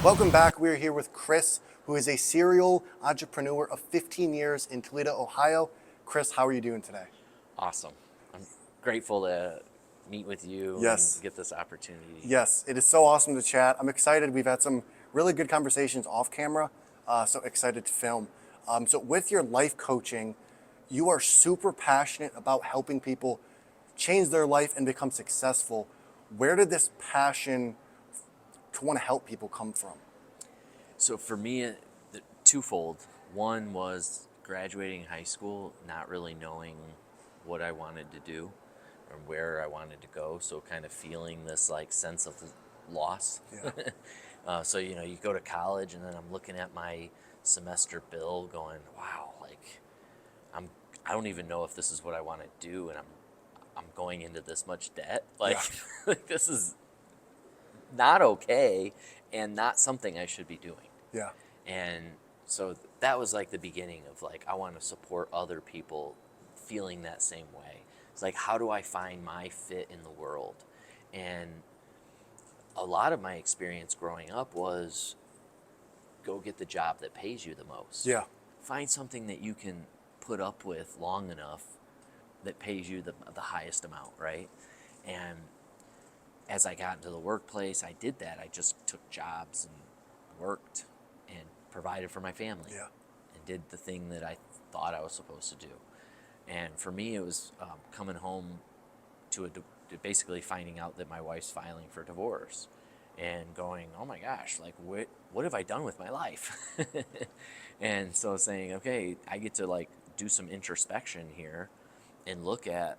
Welcome back. We're here with Chris, who is a serial entrepreneur of 15 years in Toledo, Ohio. Chris, how are you doing today? Awesome. I'm grateful to meet with you Yes. and get this opportunity. Yes, it is so awesome to chat. I'm excited. We've had some really good conversations off camera, so excited to film. So with your life coaching, you are super passionate about helping people change their life and become successful. Where did this passion to want to help people come from? So for me, twofold. One was graduating high school, not really knowing what I wanted to do or where I wanted to go. So kind of feeling this like sense of loss. Yeah. So, you go to college and then I'm looking at my semester bill going, wow, like I don't even know if this is what I want to do. And I'm going into this much debt. Like, like this is not okay and not something I should be doing. Yeah. And so that was like the beginning of like, I want to support other people feeling that same way. It's like, how do I find my fit in the world? And a lot of my experience growing up was go get the job that pays you the most. Yeah. Find something that you can put up with long enough that pays you the highest amount, right? And as I got into the workplace, I did that. I just took jobs and worked and provided for my family. Yeah. And did the thing that I thought I was supposed to do. And for me, it was coming home to basically finding out that my wife's filing for divorce and going, oh my gosh, like what have I done with my life? And so saying, okay, I get to like do some introspection here and look at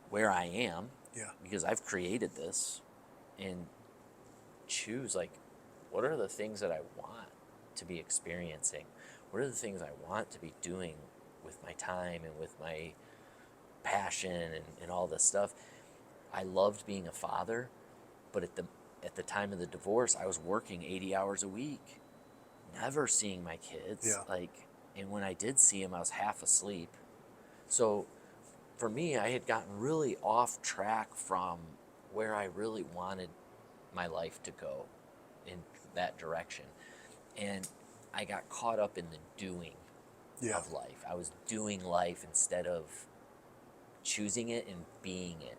where I am. Yeah. Because I've created this, and choose like, what are the things that I want to be experiencing? What are the things I want to be doing with my time and with my passion and all this stuff? I loved being a father, but at the time of the divorce, I was working 80 hours a week, never seeing my kids. Yeah. And when I did see them, I was half asleep. So for me, I had gotten really off track from where I really wanted my life to go in that direction. And I got caught up in the doing of life. I was doing life instead of choosing it and being it.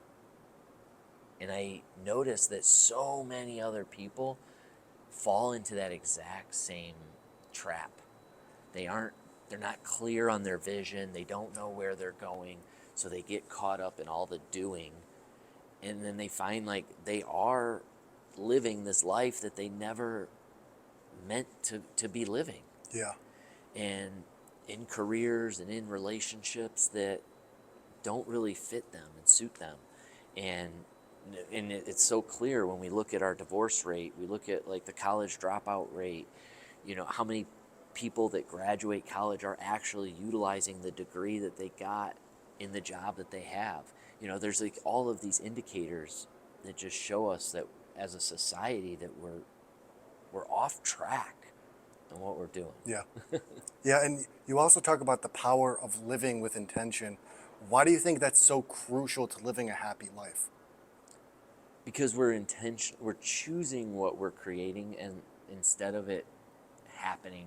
And I noticed that so many other people fall into that exact same trap. They're not clear on their vision. They don't know where they're going. So they get caught up in all the doing, and then they find like they are living this life that they never meant to be living. Yeah. And in careers and in relationships that don't really fit them and suit them. And it's so clear when we look at our divorce rate, we look at like the college dropout rate, how many people that graduate college are actually utilizing the degree that they got in the job that they have. There's like all of these indicators that just show us that as a society that we're off track in what we're doing. Yeah. Yeah, and you also talk about the power of living with intention. Why do you think that's so crucial to living a happy life? Because we're choosing what we're creating, and instead of it happening,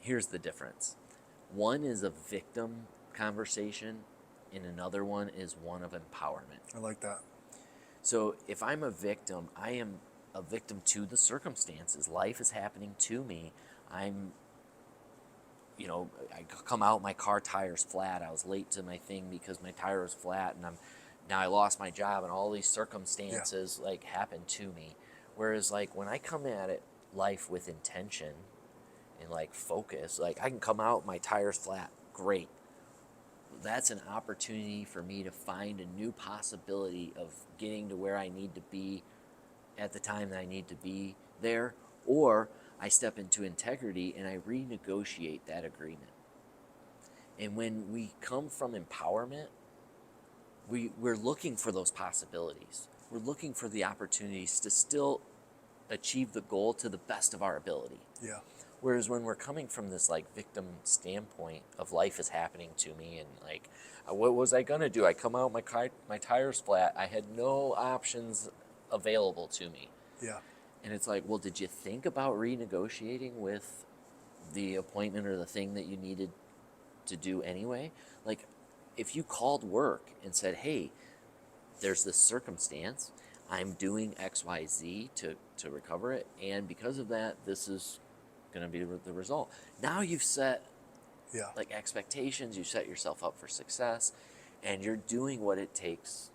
here's the difference. One is a victim conversation, and another one is one of empowerment. I like that. So if I'm a victim, I am a victim to the circumstances. Life is happening to me. I come out, my car tire's flat. I was late to my thing because my tire was flat, and now I lost my job, and all these circumstances like happened to me. Whereas like when I come at it life with intention and like focus, like I can come out, my tire's flat, great. That's an opportunity for me to find a new possibility of getting to where I need to be at the time that I need to be there, or I step into integrity and I renegotiate that agreement. And when we come from empowerment, we're looking for those possibilities. We're looking for the opportunities to still achieve the goal to the best of our ability. Yeah. Whereas when we're coming from this like victim standpoint of life is happening to me, and like, what was I gonna do? I come out, my tire's flat. I had no options available to me. Yeah. And it's like, well, did you think about renegotiating with the appointment or the thing that you needed to do anyway? Like, if you called work and said, hey, there's this circumstance, I'm doing XYZ to recover it, and because of that, this is going to be the result. Now you've set Yeah. like expectations, you set yourself up for success, and you're doing what it takes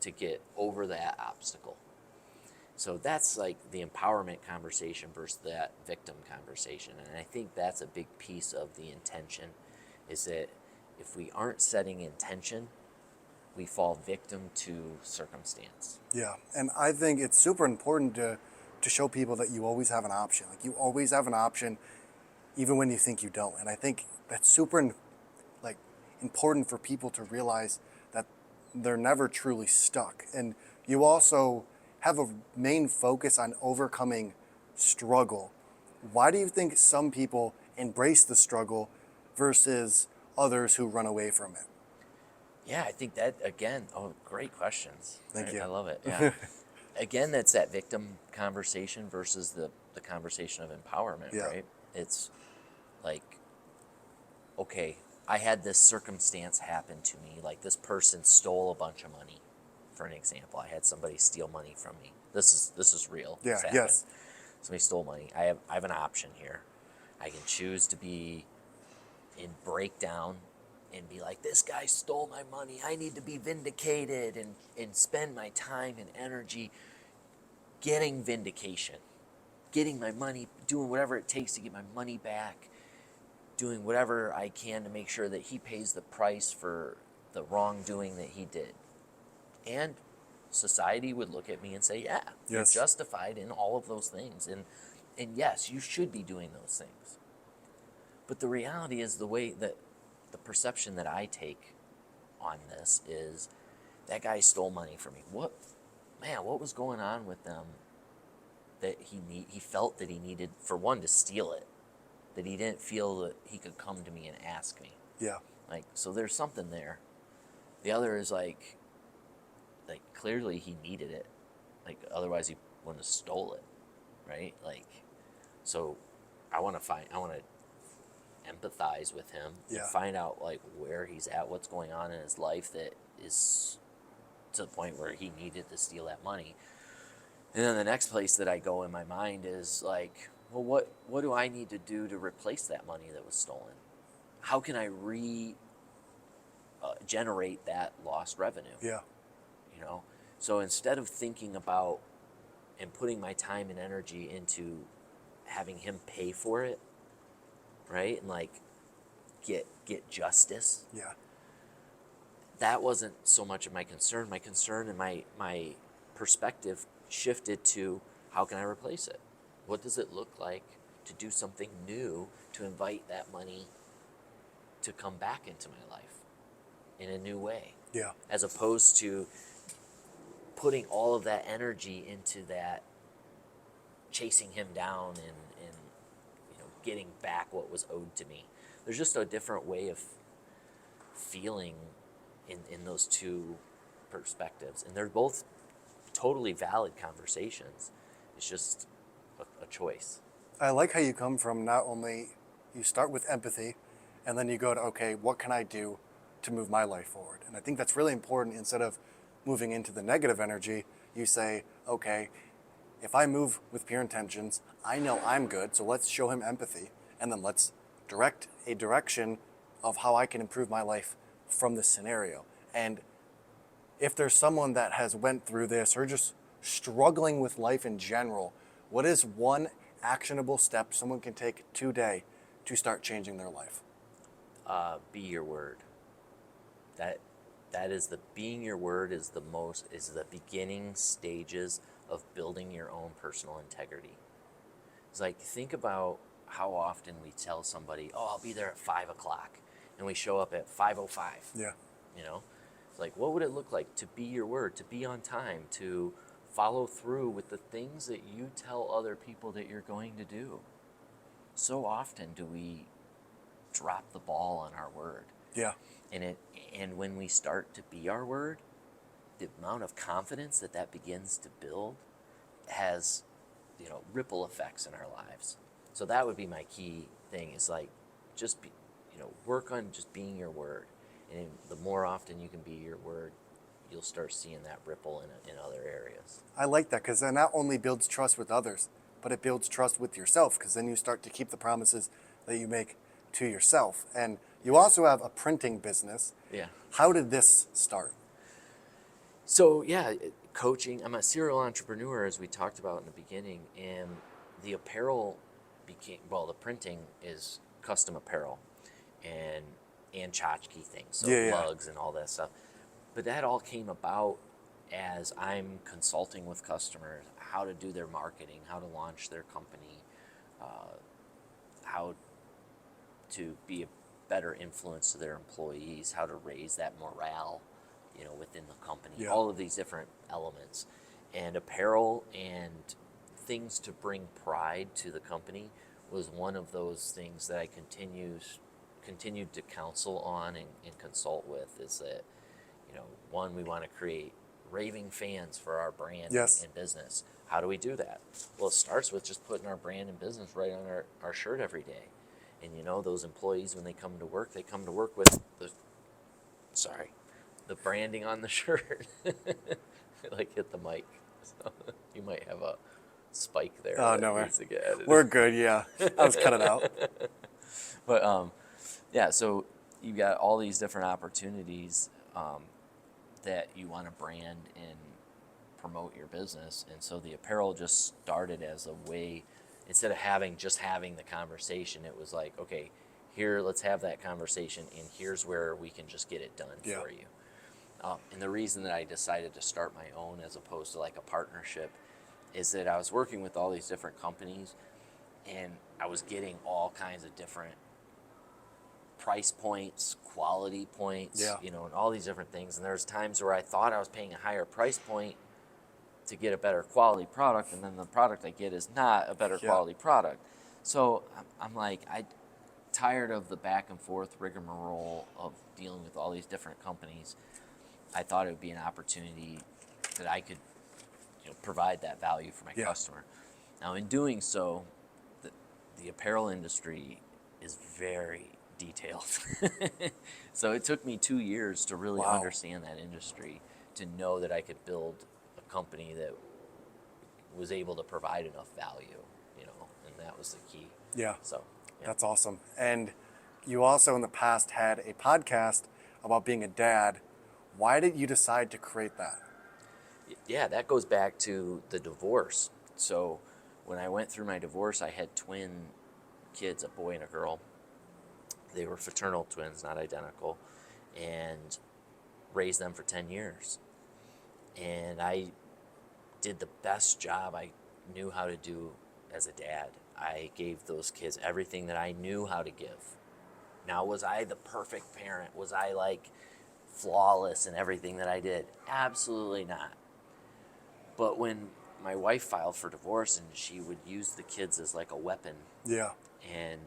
to get over that obstacle. So that's like the empowerment conversation versus that victim conversation. And I think that's a big piece of the intention, is that if we aren't setting intention, we fall victim to circumstance. Yeah. And I think it's super important to show people that you always have an option. Like you always have an option, even when you think you don't. And I think that's super like important for people to realize that they're never truly stuck. And you also have a main focus on overcoming struggle. Why do you think some people embrace the struggle versus others who run away from it? Yeah, I think that, again, oh, great questions. Thank you. I love it. Yeah. Again, that's that victim conversation versus the conversation of empowerment, Yeah. right? It's like, okay, I had this circumstance happen to me. Like, this person stole a bunch of money, for an example. I had somebody steal money from me. This is real. Yeah, This happened. yes. Somebody stole money. I have an option here. I can choose to be in breakdown and be like, this guy stole my money, I need to be vindicated, and spend my time and energy getting vindication, getting my money, doing whatever it takes to get my money back, doing whatever I can to make sure that he pays the price for the wrongdoing that he did. And society would look at me and say, yeah, you're Yes. justified in all of those things. And yes, you should be doing those things. But the reality is, the way that the perception that I take on this is, that guy stole money from me. What was going on with them that he felt that he needed, for one, to steal it, that he didn't feel that he could come to me and ask me. Yeah. Like, so there's something there. The other is like clearly he needed it. Like, otherwise he wouldn't have stole it, right? Like, so I want to empathize with him and Yeah. find out like where he's at, what's going on in his life that is to the point where he needed to steal that money. And then the next place that I go in my mind is like, well, what do I need to do to replace that money that was stolen? How can I generate that lost revenue? Yeah. You know, so instead of thinking about and putting my time and energy into having him pay for it, right, and like get justice, Yeah. that wasn't so much of my concern. My concern and my perspective shifted to, how can I replace it? What does it look like to do something new to invite that money to come back into my life in a new way? Yeah. As opposed to putting all of that energy into that, chasing him down and getting back what was owed to me. There's just a different way of feeling in those two perspectives, and they're both totally valid conversations. It's just a choice. I like how you come from, not only you start with empathy and then you go to, okay, what can I do to move my life forward? And I think that's really important. Instead of moving into the negative energy, you say, okay, if I move with pure intentions, I know I'm good, so let's show him empathy, and then let's direct a direction of how I can improve my life from this scenario. And if there's someone that has went through this or just struggling with life in general, what is one actionable step someone can take today to start changing their life? Be your word. That is being your word is the beginning stages of building your own personal integrity. It's like, think about how often we tell somebody, oh, I'll be there at 5 o'clock, and we show up at 5:05. Yeah. You know, it's like, what would it look like to be your word, to be on time, to follow through with the things that you tell other people that you're going to do? So often do we drop the ball on our word. Yeah. And when we start to be our word, the amount of confidence that begins to build has ripple effects in our lives. So that would be my key thing, is like, just be, work on just being your word. And the more often you can be your word, you'll start seeing that ripple in other areas. I like that, because that not only builds trust with others, but it builds trust with yourself, because then you start to keep the promises that you make to yourself. And you also have a printing business. Yeah. How did this start? So yeah, coaching. I'm a serial entrepreneur, as we talked about in the beginning, and the apparel the printing is custom apparel and tchotchke things, so mugs and all that stuff. But that all came about as I'm consulting with customers how to do their marketing, how to launch their company, how to be a better influence to their employees, how to raise that morale, within the company, all of these different elements. And apparel and things to bring pride to the company was one of those things that I continued to counsel on and consult with. Is that, one, we want to create raving fans for our brand and business. How do we do that? Well, it starts with just putting our brand and business right on our shirt every day. And those employees, when they come to work with the branding on the shirt. Like, hit the mic. So you might have a spike there. Oh, that no, needs to get edited. we're good, yeah. I was cut it out. But yeah, so you've got all these different opportunities that you want to brand and promote your business. And so the apparel just started as a way, instead of having the conversation, it was like, okay, here, let's have that conversation, and here's where we can just get it done for you. And the reason that I decided to start my own as opposed to like a partnership is that I was working with all these different companies, and I was getting all kinds of different price points, quality points, and all these different things. And there's times where I thought I was paying a higher price point to get a better quality product, and then the product I get is not a better quality product. So I'm like, I'm tired of the back and forth rigmarole of dealing with all these different companies. I thought it would be an opportunity that I could provide that value for my customer. Now, in doing so, the apparel industry is very detailed. So it took me 2 years to really understand that industry, to know that I could build a company that was able to provide enough value, and that was the key. So that's awesome. And you also in the past had a podcast about being a dad. Why did you decide to create that? Yeah, that goes back to the divorce. So when I went through my divorce, I had twin kids, a boy and a girl. They were fraternal twins, not identical, and raised them for 10 years. And I did the best job I knew how to do as a dad. I gave those kids everything that I knew how to give. Now, was I the perfect parent? Was I like flawless in everything that I did? Absolutely not. But when my wife filed for divorce, and she would use the kids as like a weapon, and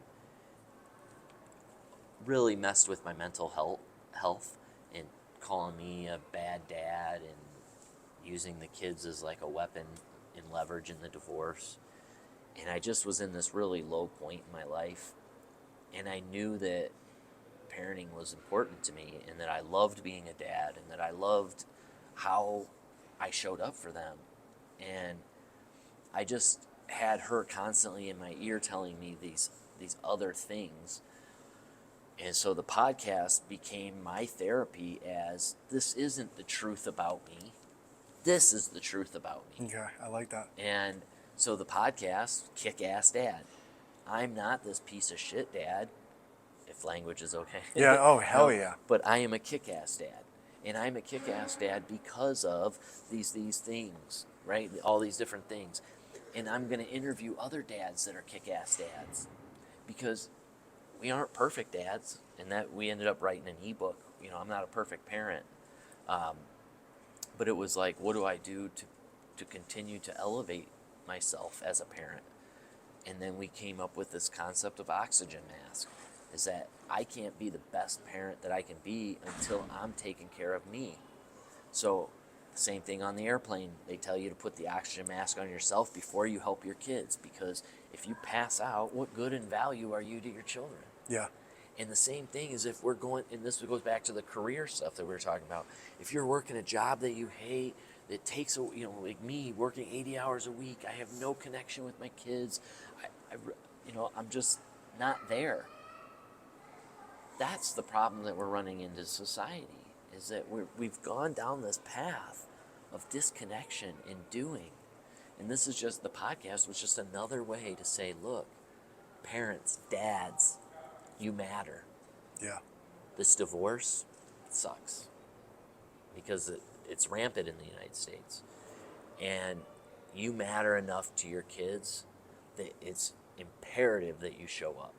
really messed with my mental health, and calling me a bad dad and using the kids as like a weapon and leverage in the divorce. And I just was in this really low point in my life, and I knew that parenting was important to me, and that I loved being a dad, and that I loved how I showed up for them. And I just had her constantly in my ear telling me these other things. And so the podcast became my therapy, as this isn't the truth about me. This is the truth about me. Okay, I like that. And so the podcast, Kick-Ass Dad. I'm not this piece of shit dad, if language is okay. Yeah, oh, hell yeah. But I am a kick-ass dad. And I'm a kick-ass dad because of these things, right? All these different things. And I'm going to interview other dads that are kick-ass dads, because we aren't perfect dads, and that we ended up writing an ebook. I'm not a perfect parent. But it was like, what do I do to continue to elevate myself as a parent? And then we came up with this concept of oxygen mask, is that I can't be the best parent that I can be until I'm taking care of me. So Same thing on the airplane. They tell you to put the oxygen mask on yourself before you help your kids, because if you pass out, what good and value are you to your children? Yeah. And the same thing is if we're going, and this goes back to the career stuff that we were talking about. If you're working a job that you hate, that takes, like me working 80 hours a week, I have no connection with my kids. I'm just not there. That's the problem that we're running into society, is that we've gone down this path of disconnection in doing. And this is just, the podcast was just another way to say, look, parents, dads, you matter. Yeah. This divorce sucks because it's rampant in the United States. And you matter enough to your kids that it's imperative that you show up.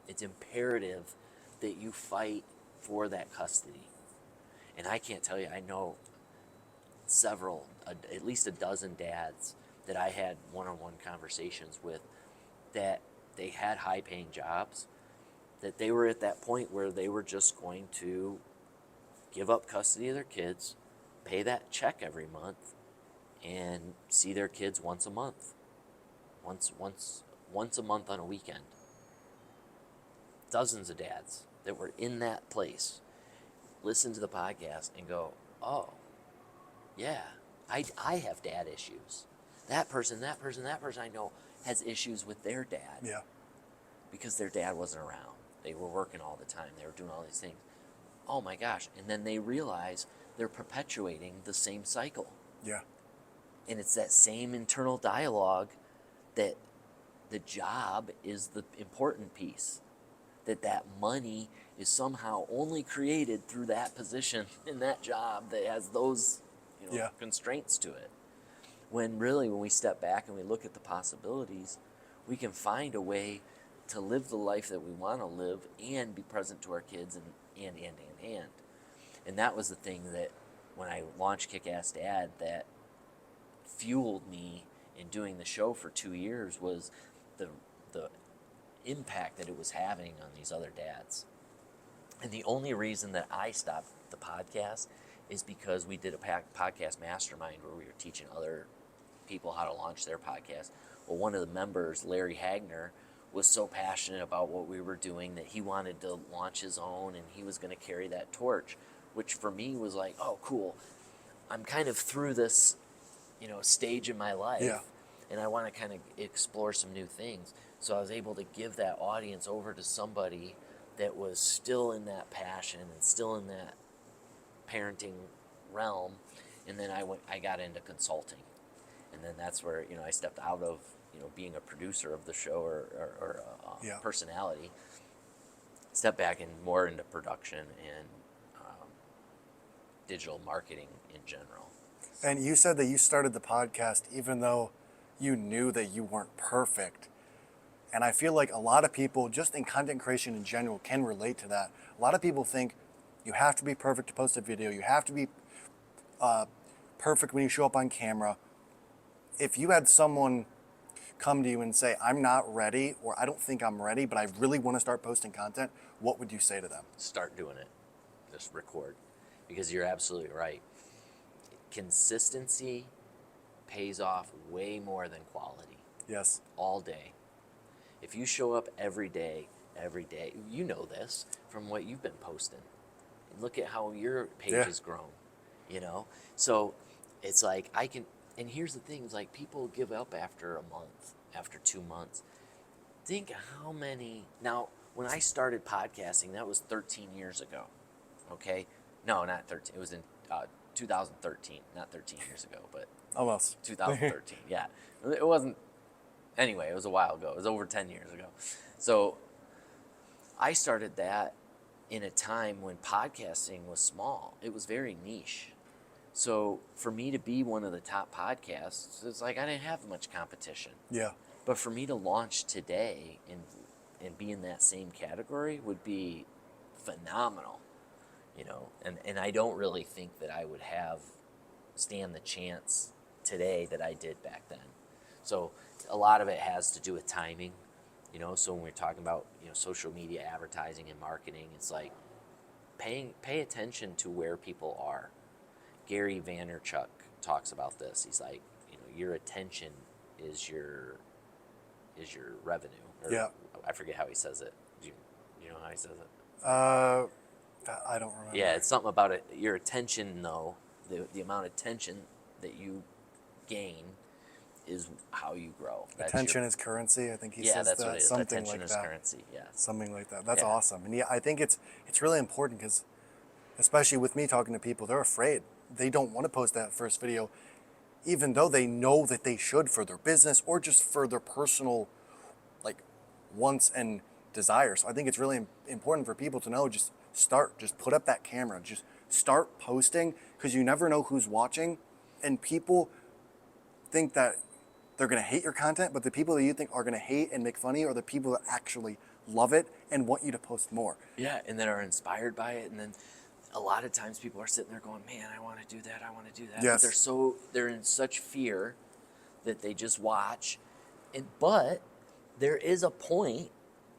It's imperative that you fight for that custody. And I can't tell you, I know several, at least a dozen dads that I had one-on-one conversations with, that they had high-paying jobs, that they were at that point where they were just going to give up custody of their kids, pay that check every month, and see their kids once a month. Once a month on a weekend. Dozens of dads that were in that place listen to the podcast and go, oh, yeah, I have dad issues. That person I know has issues with their dad. Yeah. Because their dad wasn't around. They were working all the time. They were doing all these things. Oh my gosh. And then they realize they're perpetuating the same cycle. Yeah. And it's that same internal dialogue that the job is the important piece. That money is somehow only created through that position in that job that has those constraints to it. When really, when we step back and we look at the possibilities, we can find a way to live the life that we want to live and be present to our kids and. And that was the thing that when I launched Kick-Ass Dad, that fueled me in doing the show for 2 years, was the impact that it was having on these other dads. And the only reason that I stopped the podcast is because we did a podcast mastermind where we were teaching other people how to launch their podcast. Well, one of the members, Larry Hagner, was so passionate about what we were doing that he wanted to launch his own, and he was going to carry that torch, which for me was like, oh, cool. I'm kind of through this, stage in my life, Yeah. and I want to kind of explore some new things. So I was able to give that audience over to somebody that was still in that passion and still in that parenting realm. And then I got into consulting. And then that's where, I stepped out of, being a producer of the show or a personality, stepped back more into production and digital marketing in general. And you said that you started the podcast even though you knew that you weren't perfect. And I feel like a lot of people, just in content creation in general, can relate to that. A lot of people think you have to be perfect to post a video. You have to be perfect when you show up on camera. If you had someone come to you and say, I'm not ready, or I don't think I'm ready, but I really want to start posting content, what would you say to them? Start doing it. Just record. Because you're absolutely right. Consistency pays off way more than quality. Yes. All day. If you show up every day, you know this from what you've been posting. Look at how your page has grown, So it's like and here's the thing, like people give up after a month, after 2 months. Think how many, now when I started podcasting, that was 13 years ago, okay? No, not 13, it was in 2013, not 13 years ago, but Almost. 2013, yeah. It wasn't, anyway, it was a while ago. It was over 10 years ago. So I started that in a time when podcasting was small. It was very niche. So for me to be one of the top podcasts, it's like I didn't have much competition. Yeah. But for me to launch today and be in that same category would be phenomenal, And I don't really think that I would stand the chance today that I did back then. So a lot of it has to do with timing, So when we're talking about social media advertising and marketing, it's like pay attention to where people are. Gary Vaynerchuk talks about this. He's like, your attention is your revenue. Or Yeah. I forget how he says it. Do you know how he says it? I don't remember. Yeah, it's something about it. Your attention, though, the amount of attention that you gain is how you grow. Attention is currency. I think he Yeah, says that's that. what it is. Something Attention like is that. currency. Yes. Something like that. That's Yeah. awesome. And yeah, I think it's really important because, especially with me talking to people, they're afraid. They don't want to post that first video, even though they know that they should for their business or just for their personal, like, wants and desires. So I think it's really important for people to know, just start, just put up that camera, just start posting, because you never know who's watching. And people think that they're going to hate your content, but the people that you think are going to hate and make fun of you are the people that actually love it and want you to post more. Yeah, and then are inspired by it. And then a lot of times people are sitting there going, man, I want to do that. I want to do that. Yes. But they're in such fear that they just watch. But there is a point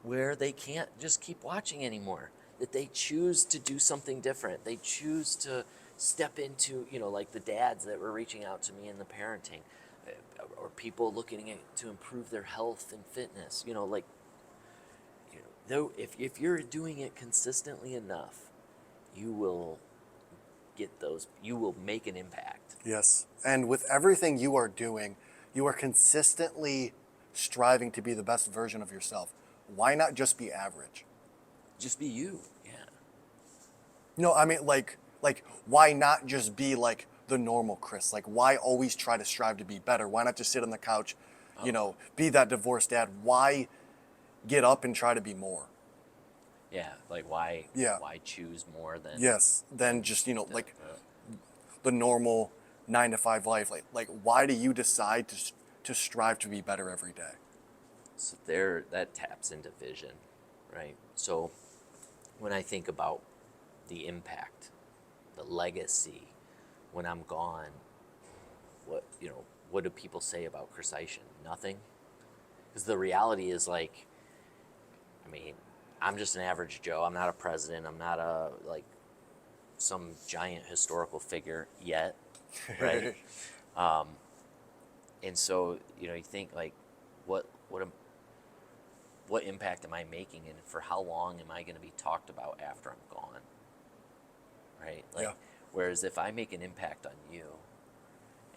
where they can't just keep watching anymore, that they choose to do something different. They choose to step into, like the dads that were reaching out to me in the parenting, or people looking to improve their health and fitness. Though if you're doing it consistently enough, you will you will make an impact. Yes. And with everything you are doing, you are consistently striving to be the best version of yourself. Why not just be average? Just be you. Yeah. No, I mean, like, why not just be like the normal Chris? Like, why always try to strive to be better? Why not just sit on the couch, be that divorced dad? Why get up and try to be more? Yeah, like why choose more than than just, the normal 9-to-5 life. Like why do you decide to strive to be better every day? So that taps into vision, right? So when I think about the impact, the legacy, when I'm gone, what do people say about Chris Eischen? Nothing. Because the reality is, like, I mean, I'm just an average Joe. I'm not a president. I'm not some giant historical figure yet, right? And so, you think, like, what impact am I making, and for how long am I going to be talked about after I'm gone, right? Like, whereas if I make an impact on you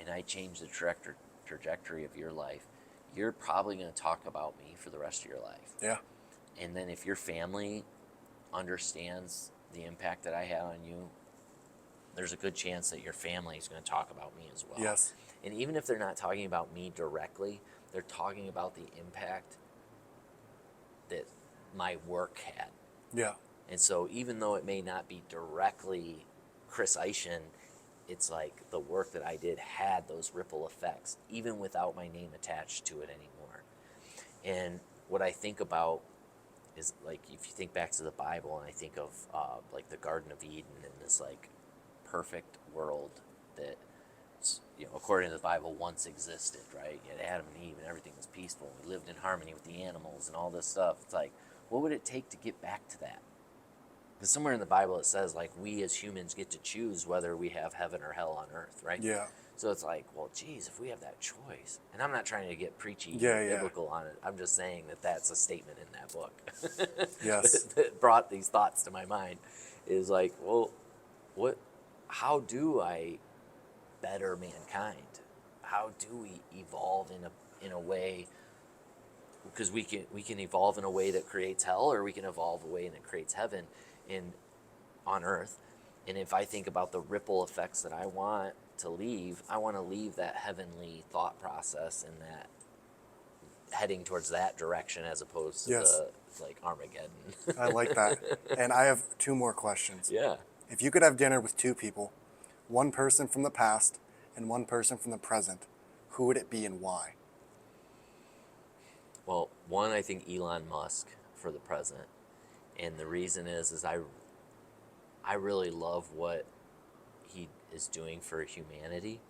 and I change the trajectory of your life, you're probably going to talk about me for the rest of your life. Yeah. And then if your family understands the impact that I had on you, there's a good chance that your family is going to talk about me as well. Yes. And even if they're not talking about me directly, they're talking about the impact that my work had. Yeah. And so even though it may not be directly Chris Eischen, it's like the work that I did had those ripple effects, even without my name attached to it anymore. And what I think about is, like, if you think back to the Bible, and I think of like the Garden of Eden and this like perfect world that, according to the Bible, once existed, right? You had Adam and Eve and everything was peaceful. We lived in harmony with the animals and all this stuff. It's like, what would it take to get back to that? Because somewhere in the Bible it says, like, we as humans get to choose whether we have heaven or hell on earth, right? Yeah. So it's like, well, geez, if we have that choice, and I'm not trying to get preachy biblical on it. I'm just saying that that's a statement in that book. Yes. that brought these thoughts to my mind. Is like, well, how do I better mankind? How do we evolve in a way? Because we can evolve in a way that creates hell, or we can evolve a way that creates heaven on earth. And if I think about the ripple effects that I want to leave, I want to leave that heavenly thought process and that heading towards that direction, as opposed to the like Armageddon. I like that. And I have 2 more questions. Yeah. If you could have dinner with 2 people, one person from the past and one person from the present, who would it be and why? Well, one, I think Elon Musk for the present. And the reason is I really love what he is doing for humanity.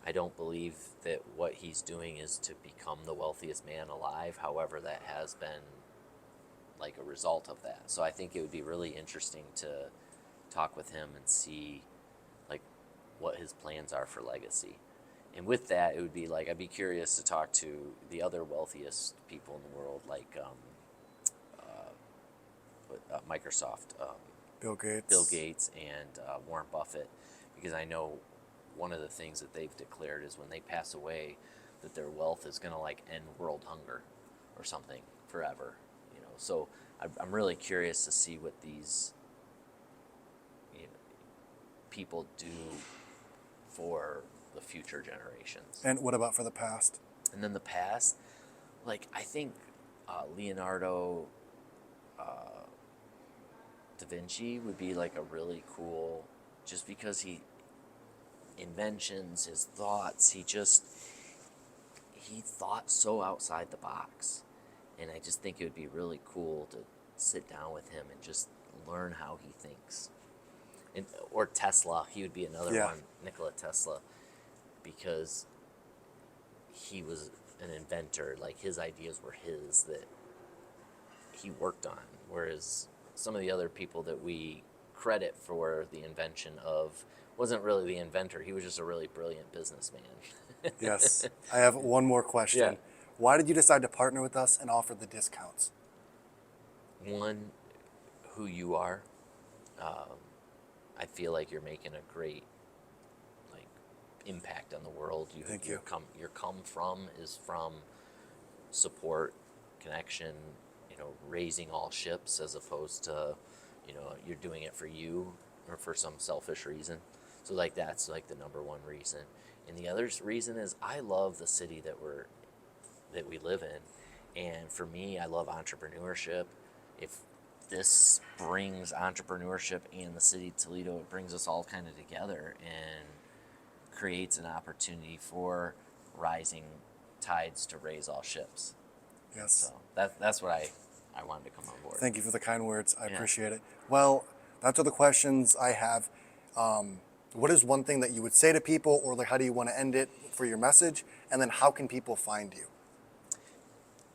I don't believe that what he's doing is to become the wealthiest man alive. However, that has been like a result of that. So I think it would be really interesting to talk with him and see, like, what his plans are for legacy. And with that, it would be like, I'd be curious to talk to the other wealthiest people in the world, like Microsoft, Bill Gates and Warren Buffett, because I know one of the things that they've declared is when they pass away, that their wealth is going to like end world hunger or something forever. So I'm really curious to see what these people do for the future generations. And what about for the past? And then the past, like I think Leonardo da Vinci would be like a really cool, just because he inventions, his thoughts, he thought so outside the box. And I just think it would be really cool to sit down with him and just learn how he thinks. Or Tesla, he would be another one, Nikola Tesla, because he was an inventor. Like his ideas were his that he worked on, whereas some of the other people that we credit for the invention of wasn't really the inventor. He was just a really brilliant businessman. Yes. I have one more question. Yeah. Why did you decide to partner with us and offer the discounts? One, who you are. I feel like you're making a great impact on the world. Thank you. Your come from is from support, connection, raising all ships, as opposed to, you're doing it for you or for some selfish reason. So that's the number one reason. And the other reason is I love the city that we live in. And for me, I love entrepreneurship. If this brings entrepreneurship and the city of Toledo, it brings us all kind of together and creates an opportunity for rising tides to raise all ships. Yes. So that's what I wanted to come on board. Thank you for the kind words. I appreciate it. Well, that's all the questions I have. What is one thing that you would say to people, or how do you want to end it for your message? And then how can people find you?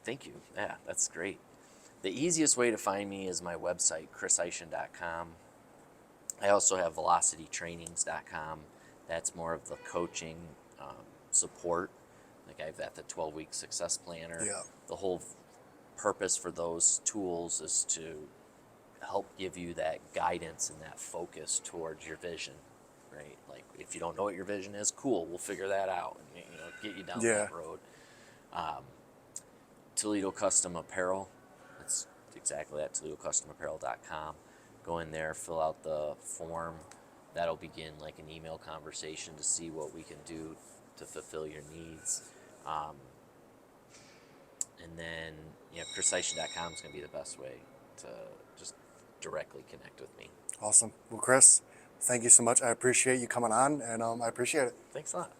Thank you. Yeah, that's great. The easiest way to find me is my website, chriseischen.com. I also have velocitytrainings.com. That's more of the coaching support. Like I've got the 12-week success planner. Yeah. The whole purpose for those tools is to help give you that guidance and that focus towards your vision, right? Like if you don't know what your vision is, cool, we'll figure that out and get you down that road. Toledo Custom Apparel. It's exactly at ToledoCustomApparel.com. Go in there, fill out the form. That'll begin like an email conversation to see what we can do to fulfill your needs. And then, chriseischen.com is going to be the best way to just directly connect with me. Awesome. Well, Chris, thank you so much. I appreciate you coming on, and I appreciate it. Thanks a lot.